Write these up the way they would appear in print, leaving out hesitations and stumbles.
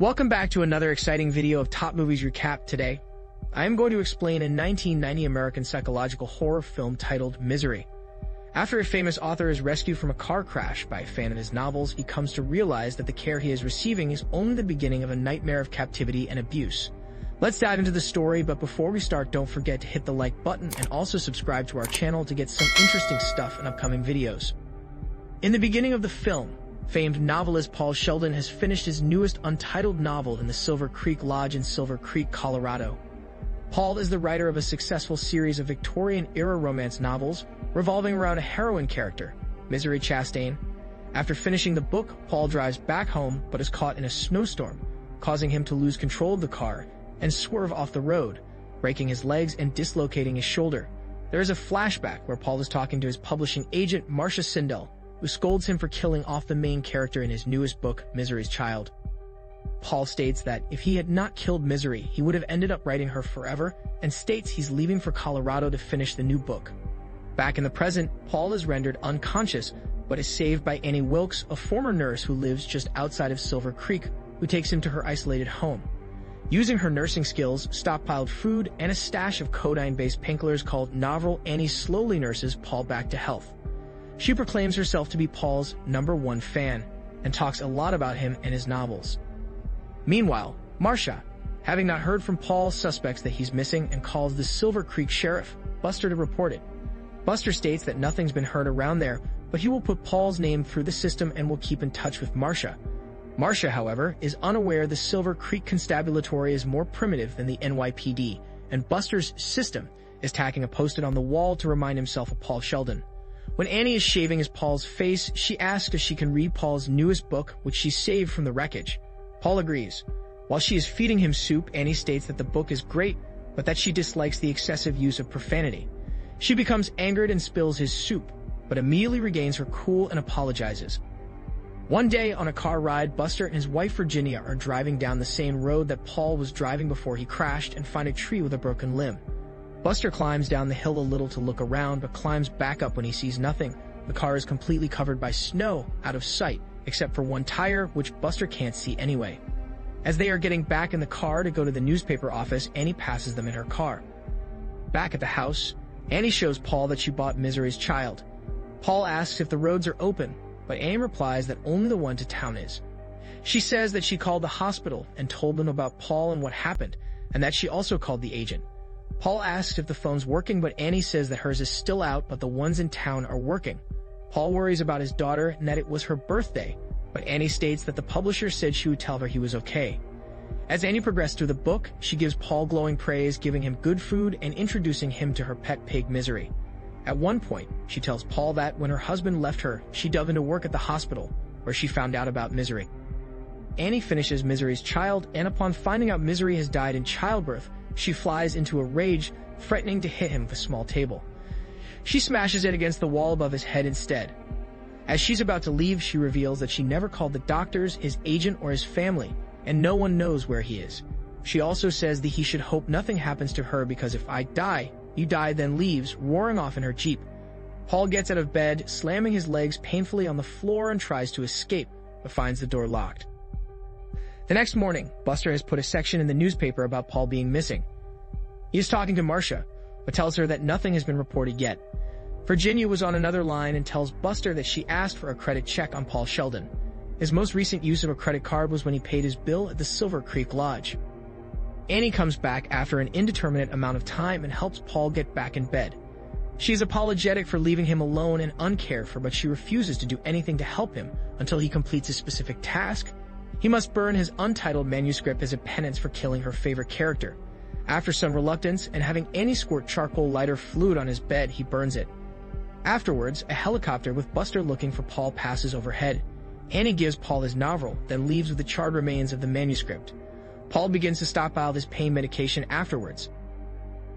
Welcome back to another exciting video of Top Movies Recap. Today, I am going to explain a 1990 American psychological horror film titled Misery. After a famous author is rescued from a car crash by a fan of his novels, he comes to realize that the care he is receiving is only the beginning of a nightmare of captivity and abuse. Let's dive into the story, but before we start, don't forget to hit the like button and also subscribe to our channel to get some interesting stuff in upcoming videos. In the beginning of the film, famed novelist Paul Sheldon has finished his newest untitled novel in the Silver Creek Lodge in Silver Creek, Colorado. Paul is the writer of a successful series of Victorian-era romance novels revolving around a heroine character, Misery Chastain. After finishing the book, Paul drives back home but is caught in a snowstorm, causing him to lose control of the car and swerve off the road, breaking his legs and dislocating his shoulder. There is a flashback where Paul is talking to his publishing agent, Marcia Sindel, who scolds him for killing off the main character in his newest book, Misery's Child. Paul states that if he had not killed Misery, he would have ended up writing her forever, and states he's leaving for Colorado to finish the new book. Back in the present, Paul is rendered unconscious, but is saved by Annie Wilkes, a former nurse who lives just outside of Silver Creek, who takes him to her isolated home. Using her nursing skills, stockpiled food, and a stash of codeine-based painkillers called Novel, Annie slowly nurses Paul back to health. She proclaims herself to be Paul's #1 fan, and talks a lot about him and his novels. Meanwhile, Marcia, having not heard from Paul, suspects that he's missing and calls the Silver Creek sheriff, Buster, to report it. Buster states that nothing's been heard around there, but he will put Paul's name through the system and will keep in touch with Marcia. Marcia, however, is unaware the Silver Creek Constabulary is more primitive than the NYPD, and Buster's system is tacking a post-it on the wall to remind himself of Paul Sheldon. When Annie is shaving his Paul's face, she asks if she can read Paul's newest book, which she saved from the wreckage. Paul agrees. While she is feeding him soup, Annie states that the book is great, but that she dislikes the excessive use of profanity. She becomes angered and spills his soup, but immediately regains her cool and apologizes. One day, on a car ride, Buster and his wife Virginia are driving down the same road that Paul was driving before he crashed and find a tree with a broken limb. Buster climbs down the hill a little to look around, but climbs back up when he sees nothing. The car is completely covered by snow, out of sight, except for one tire, which Buster can't see anyway. As they are getting back in the car to go to the newspaper office, Annie passes them in her car. Back at the house, Annie shows Paul that she bought Misery's Child. Paul asks if the roads are open, but Annie replies that only the one to town is. She says that she called the hospital and told them about Paul and what happened, and that she also called the agent. Paul asks if the phone's working, but Annie says that hers is still out, but the ones in town are working. Paul worries about his daughter and that it was her birthday, but Annie states that the publisher said she would tell her he was okay. As Annie progressed through the book, she gives Paul glowing praise, giving him good food and introducing him to her pet pig Misery. At one point, she tells Paul that when her husband left her, she dove into work at the hospital, where she found out about Misery. Annie finishes Misery's Child, and upon finding out Misery has died in childbirth, she flies into a rage, threatening to hit him with a small table. She smashes it against the wall above his head instead. As she's about to leave, she reveals that she never called the doctors, his agent, or his family, and no one knows where he is. She also says that he should hope nothing happens to her because if I die, you die, then leaves, roaring off in her Jeep. Paul gets out of bed, slamming his legs painfully on the floor and tries to escape, but finds the door locked. The next morning, Buster has put a section in the newspaper about Paul being missing. He is talking to Marcia, but tells her that nothing has been reported yet. Virginia was on another line and tells Buster that she asked for a credit check on Paul Sheldon. His most recent use of a credit card was when he paid his bill at the Silver Creek Lodge. Annie comes back after an indeterminate amount of time and helps Paul get back in bed. She is apologetic for leaving him alone and uncared for, but she refuses to do anything to help him until he completes a specific task. He must burn his untitled manuscript as a penance for killing her favorite character. After some reluctance and having Annie squirt charcoal lighter fluid on his bed, he burns it. Afterwards, a helicopter with Buster looking for Paul passes overhead. Annie gives Paul his novel, then leaves with the charred remains of the manuscript. Paul begins to stockpile his pain medication afterwards.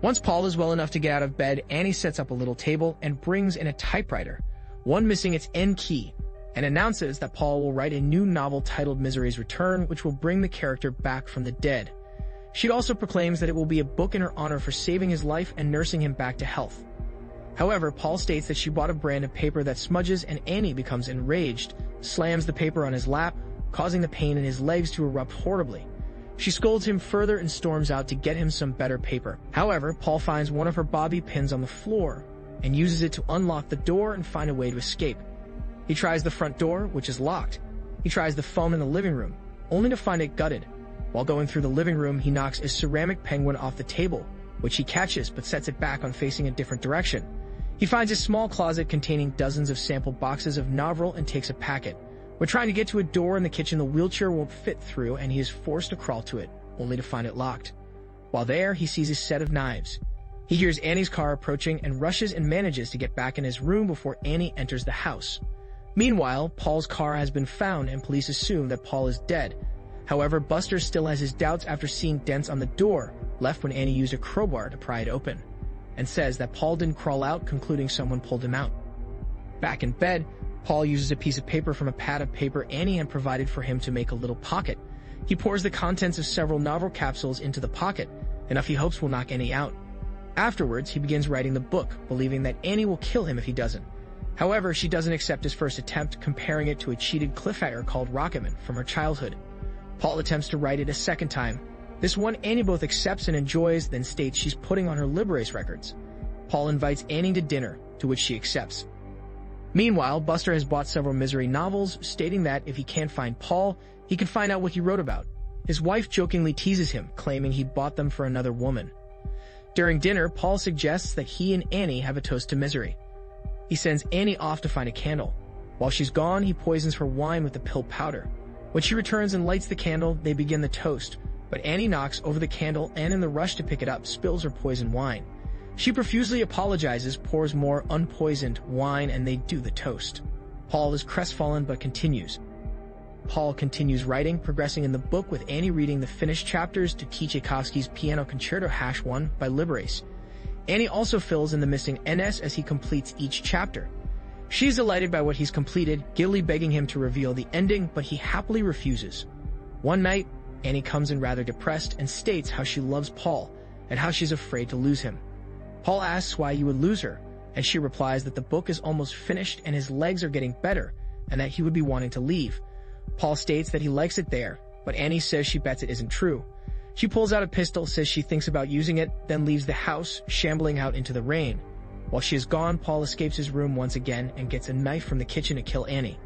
Once Paul is well enough to get out of bed, Annie sets up a little table and brings in a typewriter, one missing its N key, and announces that Paul will write a new novel titled Misery's Return, which will bring the character back from the dead. She also proclaims that it will be a book in her honor for saving his life and nursing him back to health. However, Paul states that she bought a brand of paper that smudges, and Annie becomes enraged, slams the paper on his lap, causing the pain in his legs to erupt horribly. She scolds him further and storms out to get him some better paper. However, Paul finds one of her bobby pins on the floor and uses it to unlock the door and find a way to escape. He tries the front door, which is locked. He tries the phone in the living room, only to find it gutted. While going through the living room, he knocks a ceramic penguin off the table, which he catches but sets it back on facing a different direction. He finds a small closet containing dozens of sample boxes of Novel and takes a packet. When trying to get to a door in the kitchen, the wheelchair won't fit through and he is forced to crawl to it, only to find it locked. While there, he sees a set of knives. He hears Annie's car approaching and rushes and manages to get back in his room before Annie enters the house. Meanwhile, Paul's car has been found and police assume that Paul is dead. However, Buster still has his doubts after seeing dents on the door left when Annie used a crowbar to pry it open, and says that Paul didn't crawl out, concluding someone pulled him out. Back in bed, Paul uses a piece of paper from a pad of paper Annie had provided for him to make a little pocket. He pours the contents of several Novel capsules into the pocket, enough he hopes will knock Annie out. Afterwards, he begins writing the book, believing that Annie will kill him if he doesn't. However, she doesn't accept his first attempt, comparing it to a cheated cliffhanger called Rocketman from her childhood. Paul attempts to write it a second time. This one Annie both accepts and enjoys, then states she's putting on her Liberace records. Paul invites Annie to dinner, to which she accepts. Meanwhile, Buster has bought several Misery novels, stating that if he can't find Paul, he can find out what he wrote about. His wife jokingly teases him, claiming he bought them for another woman. During dinner, Paul suggests that he and Annie have a toast to misery. He sends Annie off to find a candle. While she's gone, he poisons her wine with the pill powder. When she returns and lights the candle, they begin the toast, but Annie knocks over the candle and in the rush to pick it up, spills her poisoned wine. She profusely apologizes, pours more unpoisoned wine, and they do the toast. Paul is crestfallen but continues. Paul continues writing, progressing in the book with Annie reading the finished chapters to Tchaikovsky's Piano Concerto H1 by Liberace. Annie also fills in the missing NS as he completes each chapter. She's delighted by what he's completed, giddily begging him to reveal the ending, but he happily refuses. One night, Annie comes in rather depressed and states how she loves Paul and how she's afraid to lose him. Paul asks why you would lose her, and she replies that the book is almost finished and his legs are getting better and that he would be wanting to leave. Paul states that he likes it there, but Annie says she bets it isn't true. She pulls out a pistol, says she thinks about using it, then leaves the house, shambling out into the rain. While she is gone, Paul escapes his room once again and gets a knife from the kitchen to kill Annie.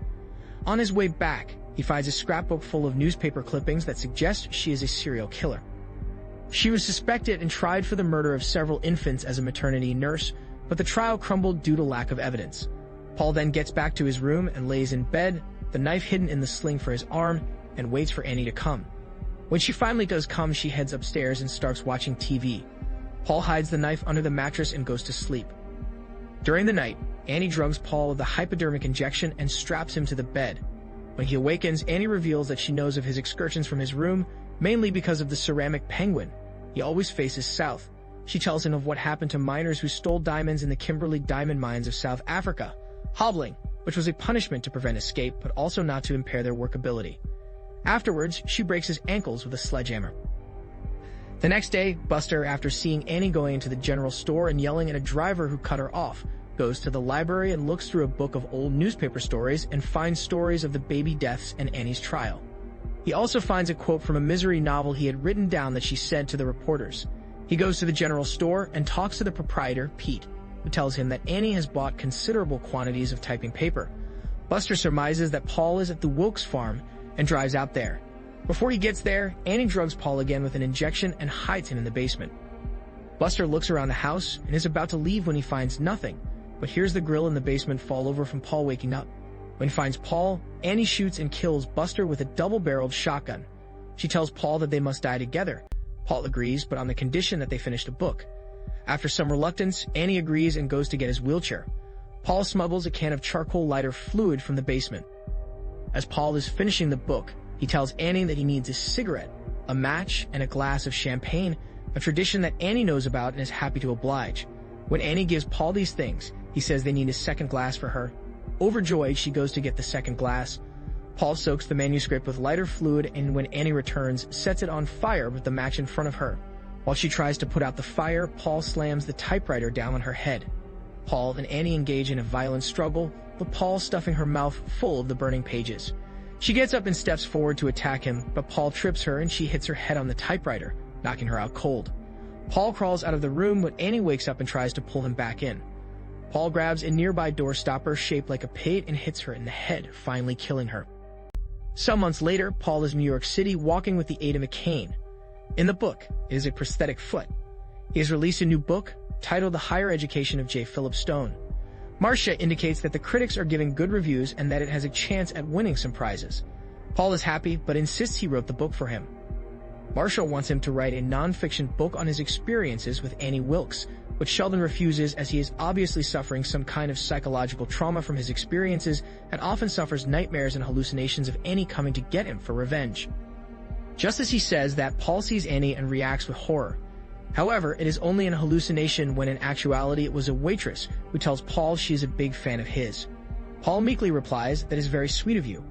On his way back, he finds a scrapbook full of newspaper clippings that suggest she is a serial killer. She was suspected and tried for the murder of several infants as a maternity nurse, but the trial crumbled due to lack of evidence. Paul then gets back to his room and lays in bed, the knife hidden in the sling for his arm, and waits for Annie to come. When she finally does come, she heads upstairs and starts watching TV. Paul hides the knife under the mattress and goes to sleep. During the night, Annie drugs Paul with a hypodermic injection and straps him to the bed. When he awakens, Annie reveals that she knows of his excursions from his room, mainly because of the ceramic penguin. He always faces south. She tells him of what happened to miners who stole diamonds in the Kimberley diamond mines of South Africa, hobbling, which was a punishment to prevent escape, but also not to impair their workability. Afterwards, she breaks his ankles with a sledgehammer. The next day, Buster, after seeing Annie going into the general store and yelling at a driver who cut her off, goes to the library and looks through a book of old newspaper stories and finds stories of the baby deaths and Annie's trial. He also finds a quote from a Misery novel he had written down that she said to the reporters. He goes to the general store and talks to the proprietor, Pete, who tells him that Annie has bought considerable quantities of typing paper. Buster surmises that Paul is at the Wilkes farm and drives out there. Before he gets there, Annie drugs Paul again with an injection and hides him in the basement. Buster looks around the house and is about to leave when he finds nothing, but hears the grill in the basement fall over from Paul waking up. When he finds Paul, Annie shoots and kills Buster with a double-barreled shotgun. She tells Paul that they must die together. Paul agrees, but on the condition that they finish the book. After some reluctance, Annie agrees and goes to get his wheelchair. Paul smuggles a can of charcoal lighter fluid from the basement. As Paul is finishing the book, he tells Annie that he needs a cigarette, a match, and a glass of champagne, a tradition that Annie knows about and is happy to oblige. When Annie gives Paul these things, he says they need a second glass for her. Overjoyed, she goes to get the second glass. Paul soaks the manuscript with lighter fluid and when Annie returns, sets it on fire with the match in front of her. While she tries to put out the fire, Paul slams the typewriter down on her head. Paul and Annie engage in a violent struggle, with Paul stuffing her mouth full of the burning pages. She gets up and steps forward to attack him, but Paul trips her and she hits her head on the typewriter, knocking her out cold. Paul crawls out of the room when Annie wakes up and tries to pull him back in. Paul grabs a nearby door stopper shaped like a pate and hits her in the head, finally killing her. Some months later, Paul is in New York City walking with the aid of a cane. In the book, it is a prosthetic foot. He has released a new book titled The Higher Education of J. Philip Stone. Marcia indicates that the critics are giving good reviews and that it has a chance at winning some prizes. Paul is happy, but insists he wrote the book for him. Marcia wants him to write a non-fiction book on his experiences with Annie Wilkes, but Sheldon refuses as he is obviously suffering some kind of psychological trauma from his experiences and often suffers nightmares and hallucinations of Annie coming to get him for revenge. Just as he says that, Paul sees Annie and reacts with horror. However, it is only an hallucination when in actuality it was a waitress who tells Paul she is a big fan of his. Paul meekly replies, "That is very sweet of you."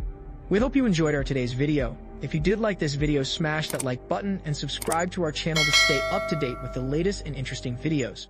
We hope you enjoyed our today's video. If you did like this video, smash that like button and subscribe to our channel to stay up to date with the latest and interesting videos.